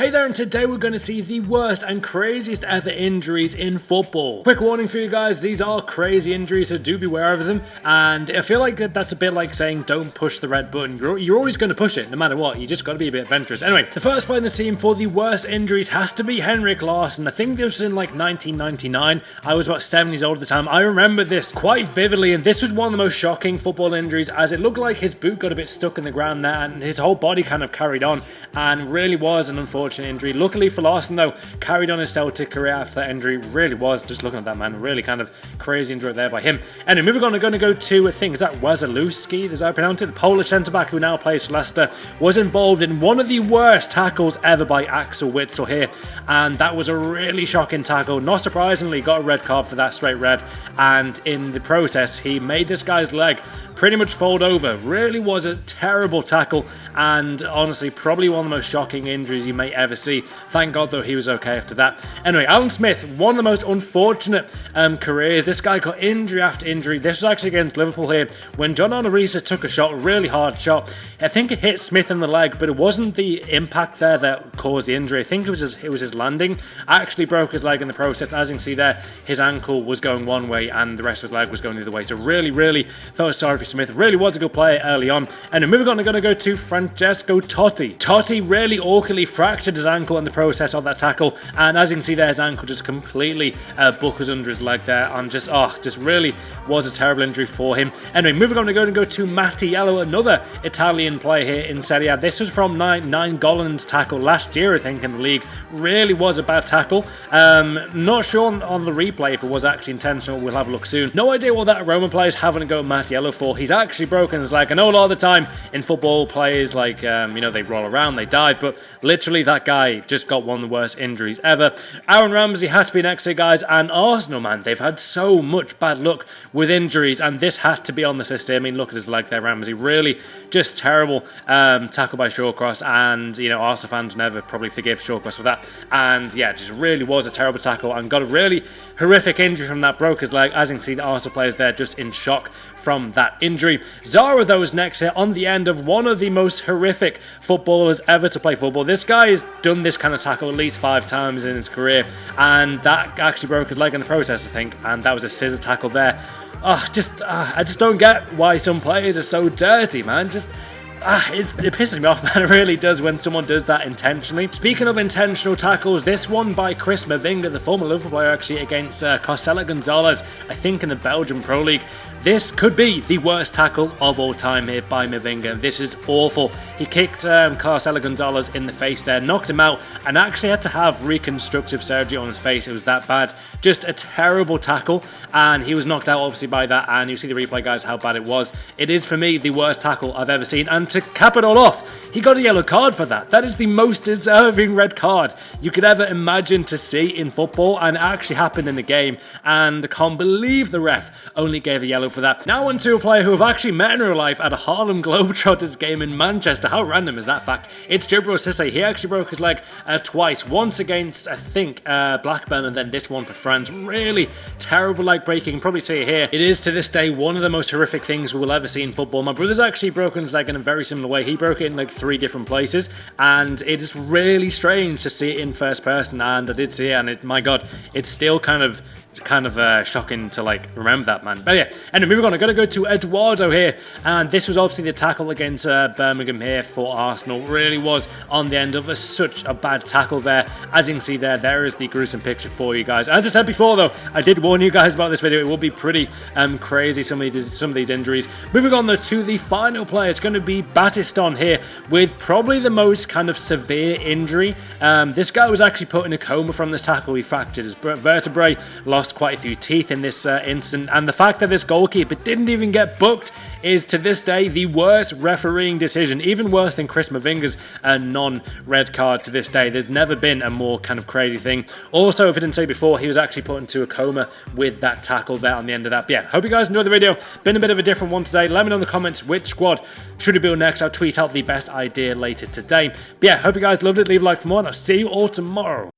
Hey there, and today we're going to see the worst and craziest ever injuries in football. Quick warning for you guys, these are crazy injuries, so do beware of them. And I feel like that's a bit like saying don't push the red button. You're always going to push it, no matter what. You just got to be a bit adventurous. Anyway, the first player in the team for the worst injuries has to be Henrik Larsson. I think this was in like 1999. I was about 7 years old at the time. I remember this quite vividly, and this was one of the most shocking football injuries, as it looked like his boot got a bit stuck in the ground there, and his whole body kind of carried on, and really was an unfortunate injury. Luckily for Larsson though, carried on his Celtic career after that injury. Really was, just looking at that man, really kind of crazy injury there by him. Anyway, moving on, I'm going to go to, I think, is that Wasilewski, is that how I pronounce it? The Polish centre-back who now plays for Leicester, was involved in one of the worst tackles ever by Axel Witsel here, and that was a really shocking tackle. Not surprisingly, got a red card for that, straight red, and in the process, he made this guy's leg pretty much fold over. Really was a terrible tackle, and honestly probably one of the most shocking injuries you may ever see. Thank God though he was okay after that. Anyway, Alan Smith, one of the most unfortunate careers. This guy got injury after injury. This was actually against Liverpool here when John Onorisa took a shot, really hard shot. I think it hit Smith in the leg, but it wasn't the impact there that caused the injury. I think it was his landing. Actually broke his leg in the process. As you can see there, his ankle was going one way and the rest of his leg was going the other way. So really felt sorry for Smith. Really was a good player early on. And moving on, I'm going to go to Francesco Totti. Totti really awkwardly fractured his ankle in the process of that tackle, and as you can see there, his ankle just completely buckles under his leg there, and just really was a terrible injury for him. Anyway, moving on, we're going to go to Mattiello, another Italian player here in Serie A. This was from Nainggolan's tackle last year, I think, in the league. Really was a bad tackle. Not sure on the replay if it was actually intentional. We'll have a look soon. No idea what that Roma player is having to go Mattiello for. He's actually broken his leg. I know a lot of the time in football, players like they roll around, they dive, but literally that guy just got one of the worst injuries ever. Aaron Ramsey had to be next here, guys, and Arsenal, man, they've had so much bad luck with injuries, and this had to be on the list here. I mean, look at his leg there, Ramsey. Really just terrible tackle by Shawcross, and Arsenal fans never probably forgive Shawcross for that. And yeah, just really was a terrible tackle and got a really horrific injury from that. Broke his leg. As you can see, the Arsenal players there just in shock from that injury. Zara though is next here on the end of one of the most horrific footballers ever to play football. This guy has done this kind of tackle at least 5 times in his career, and that actually broke his leg in the process, I think, and that was a scissor tackle there. I just don't get why some players are so dirty, man. It pisses me off, man. It really does when someone does that intentionally. Speaking of intentional tackles, this one by Chris Mavinga, the former Liverpool player, actually against Cosella Gonzalez, I think in the Belgian Pro League. This could be the worst tackle of all time here by Mavinga. This is awful. He kicked Cosella Gonzalez in the face there, knocked him out, and actually had to have reconstructive surgery on his face. It was that bad. Just a terrible tackle, and he was knocked out obviously by that, and you see the replay, guys, how bad it was. It is for me the worst tackle I've ever seen, and to cap it all off, he got a yellow card for that. That is the most deserving red card you could ever imagine to see in football, and it actually happened in the game, and I can't believe the ref only gave a yellow for that. Now on to a player who I've actually met in real life at a Harlem Globetrotters game in Manchester. How random is that fact? It's Djibril Cissé. He actually broke his leg twice. Once against, I think, Blackburn, and then this one for France. Really terrible leg break. You can probably see it here. It is to this day one of the most horrific things we will ever see in football. My brother's actually broken his leg in a very similar way. He broke it in like 3 different places, and it is really strange to see it in first person, and I did see it, and my god, it's still kind of shocking to like remember that, man. But yeah, anyway, moving on, I'm going to go to Eduardo here, and this was obviously the tackle against Birmingham here for Arsenal. Really was on the end of such a bad tackle there. As you can see there is the gruesome picture for you guys. As I said before though, I did warn you guys about this video. It will be pretty crazy, some of these injuries. Moving on though to the final player, it's going to be Battiston here with probably the most kind of severe injury. This guy was actually put in a coma from this tackle. He fractured his vertebrae, lost quite a few teeth in this incident, and the fact that this goalkeeper didn't even get booked is to this day the worst refereeing decision, even worse than Chris Mavinga's non-red card to this day. There's never been a more kind of crazy thing. Also, if I didn't say before, he was actually put into a coma with that tackle there on the end of that. But yeah, hope you guys enjoyed the video. Been a bit of a different one today. Let me know in the comments which squad should it be next. I'll tweet out the best idea later today. But yeah, hope you guys loved it. Leave a like for more, and I'll see you all tomorrow.